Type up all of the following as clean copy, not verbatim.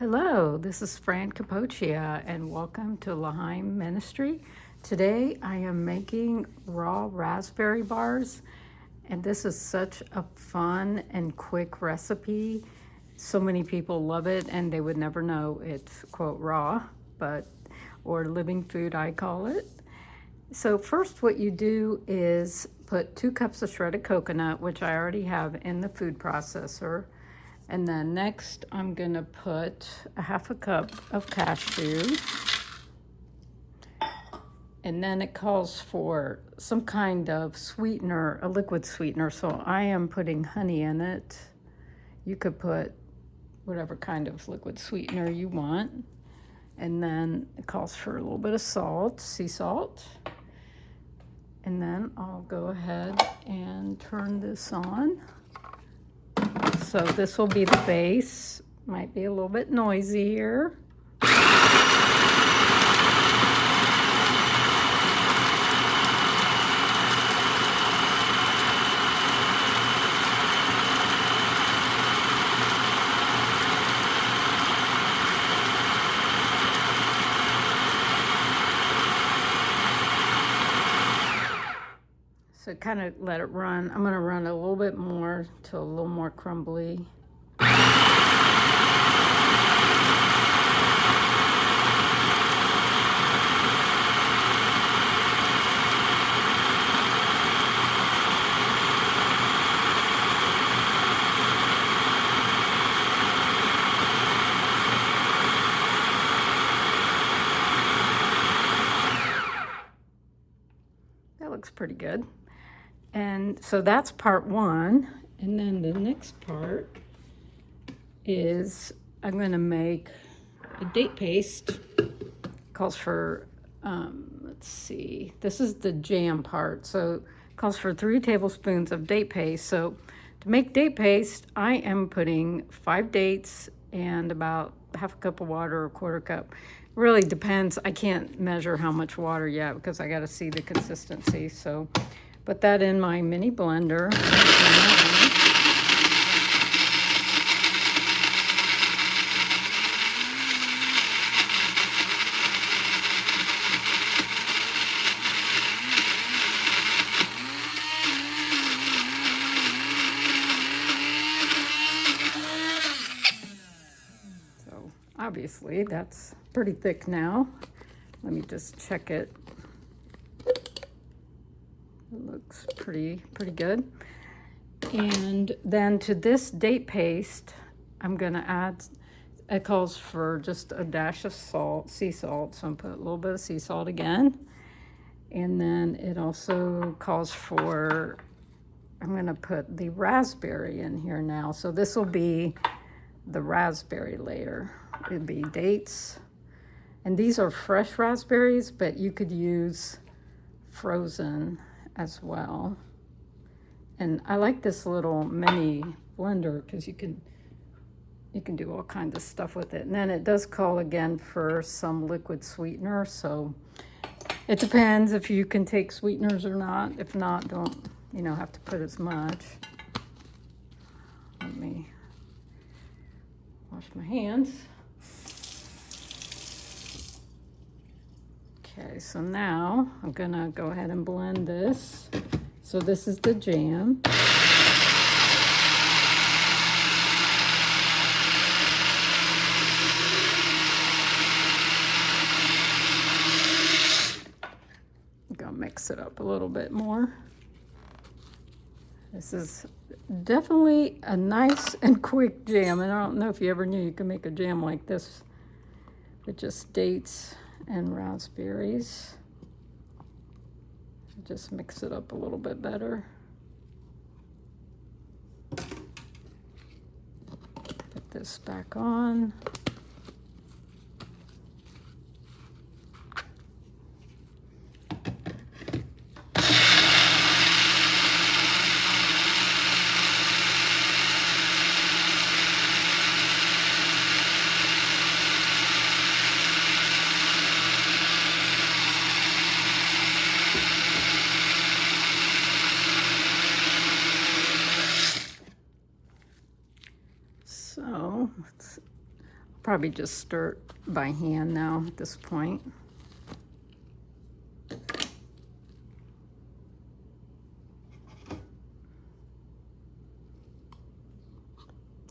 Hello, this is Fran Capoccia and welcome to L'Haim Ministry. Today I am making raw raspberry bars, and this is such a fun and quick recipe. So many people love it and they would never know it's quote raw, or living food I call it. So first what you do is put 2 cups of shredded coconut, which I already have in the food processor. And then next I'm gonna put a 1/2 cup of cashew. And then it calls for some kind of sweetener, a liquid sweetener. So I am putting honey in it. You could put whatever kind of liquid sweetener you want. And then it calls for a little bit of salt, sea salt. And then I'll go ahead and turn this on. So this will be the base. Might be a little bit noisy here. So kind of let it run. I'm going to run a little bit more to a little more crumbly. That looks pretty good. And so that's part 1. And then the next part is I'm going to make a date paste. It calls for, let's see, this is the jam part. So it calls for 3 tablespoons of date paste. So to make date paste, I am putting 5 dates and about 1/2 cup of water or 1/4 cup. Really depends. I can't measure how much water yet because I got to see the consistency. So put that in my mini blender. So obviously that's pretty thick now. Let me just check it. It looks pretty good. And then to this date paste, I'm gonna add, it calls for just a dash of salt, sea salt. So I'm put a little bit of sea salt again. And then it also calls for, I'm gonna put the raspberry in here now. So this will be the raspberry layer. It'd be dates. And these are fresh raspberries, but you could use frozen as well. And I like this little mini blender because you can do all kinds of stuff with it. And then it does call again for some liquid sweetener. So it depends if you can take sweeteners or not. If not, don't, have to put as much. Let me wash my hands. Okay, so now I'm gonna go ahead and blend this. So this is the jam. I'm gonna mix it up a little bit more. This is definitely a nice and quick jam. And I don't know if you ever knew you could make a jam like this with just dates and raspberries. Just mix it up a little bit better. Put this back on. So probably just stir it by hand now at this point.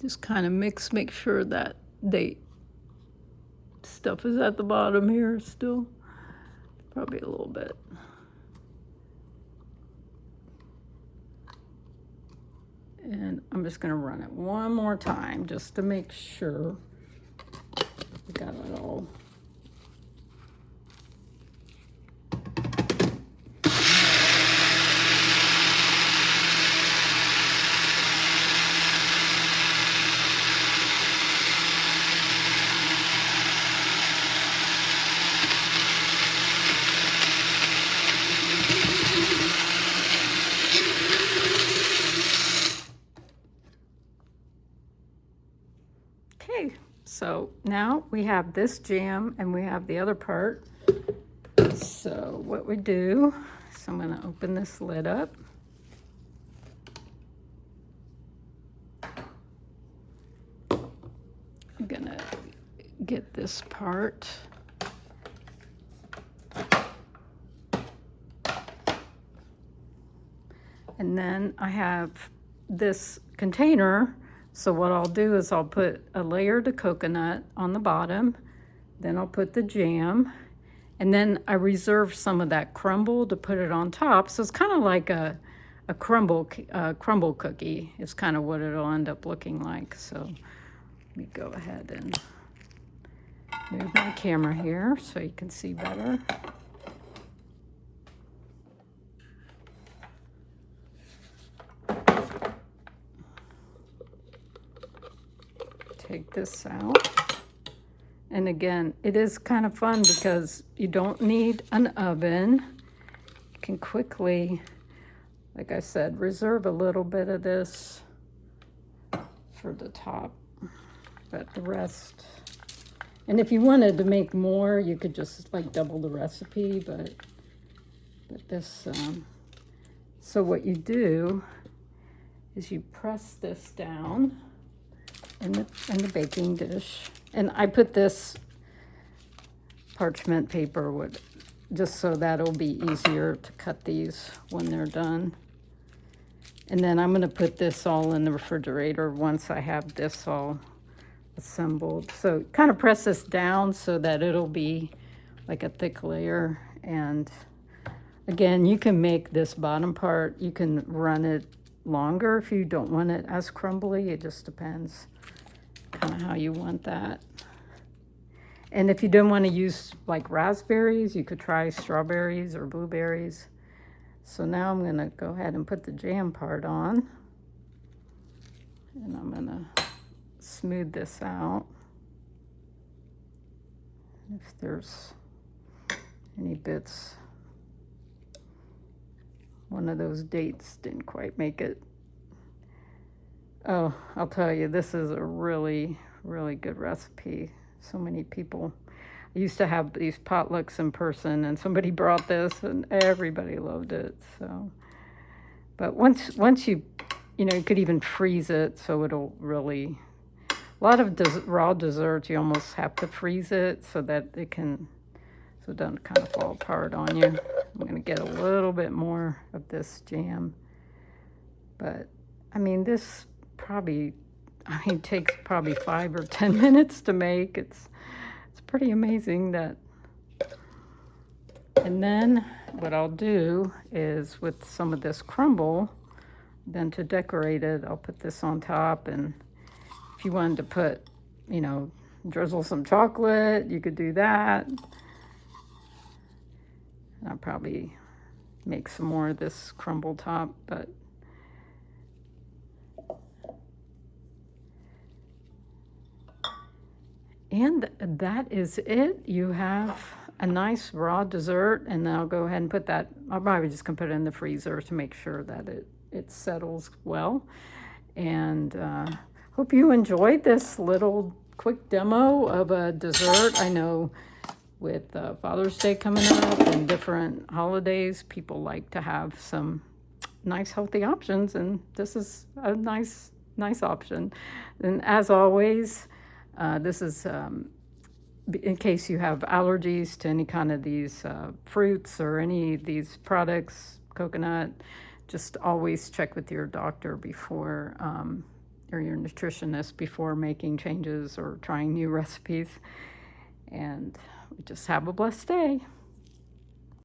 Just kind of mix, make sure that date stuff is at the bottom here still. Probably a little bit. And I'm just gonna run it one more time just to make sure we got it all. Okay, so now we have this jam and we have the other part. So what we do is I'm going to open this lid up. I'm going to get this part. And then I have this container. So what I'll do is I'll put a layer of coconut on the bottom, then I'll put the jam, and then I reserve some of that crumble to put it on top. So it's kind of like a crumble cookie. It's kind of what it'll end up looking like. So let me go ahead and move my camera here so you can see better. Take this out. And again, it is kind of fun because you don't need an oven. You can quickly, like I said, reserve a little bit of this for the top, but the rest. And if you wanted to make more, you could just like double the recipe, but this, so what you do is you press this down in the baking dish. And I put this parchment paper just so that it'll be easier to cut these when they're done. And then I'm gonna put this all in the refrigerator once I have this all assembled. So kind of press this down so that it'll be like a thick layer. And again, you can make this bottom part, you can run it longer if you don't want it as crumbly. It just depends kind of how you want that. And if you don't want to use like raspberries, you could try strawberries or blueberries. So now I'm going to go ahead and put the jam part on. And I'm going to smooth this out. If there's any bits, one of those dates didn't quite make it. Oh, I'll tell you, this is a really, really good recipe. So many people. I used to have these potlucks in person, and somebody brought this, and everybody loved it. So, but once you know, you could even freeze it, so it'll really. A lot of raw desserts, you almost have to freeze it so that it can, so it doesn't kind of fall apart on you. I'm gonna get a little bit more of this jam, but I mean, this probably, takes probably 5 or 10 minutes to make. It's pretty amazing that. And then what I'll do is with some of this crumble, then to decorate it, I'll put this on top. And if you wanted to put, you know, drizzle some chocolate, you could do that. And I'll probably make some more of this crumble top, but and that is it. You have a nice raw dessert, and I'll go ahead and put that, I'll probably just gonna put it in the freezer to make sure that it settles well. And hope you enjoyed this little quick demo of a dessert. I know with Father's Day coming up and different holidays, people like to have some nice healthy options, and this is a nice option. And as always, This is in case you have allergies to any kind of these fruits or any of these products, coconut. Just always check with your doctor before, or your nutritionist before making changes or trying new recipes. And just have a blessed day.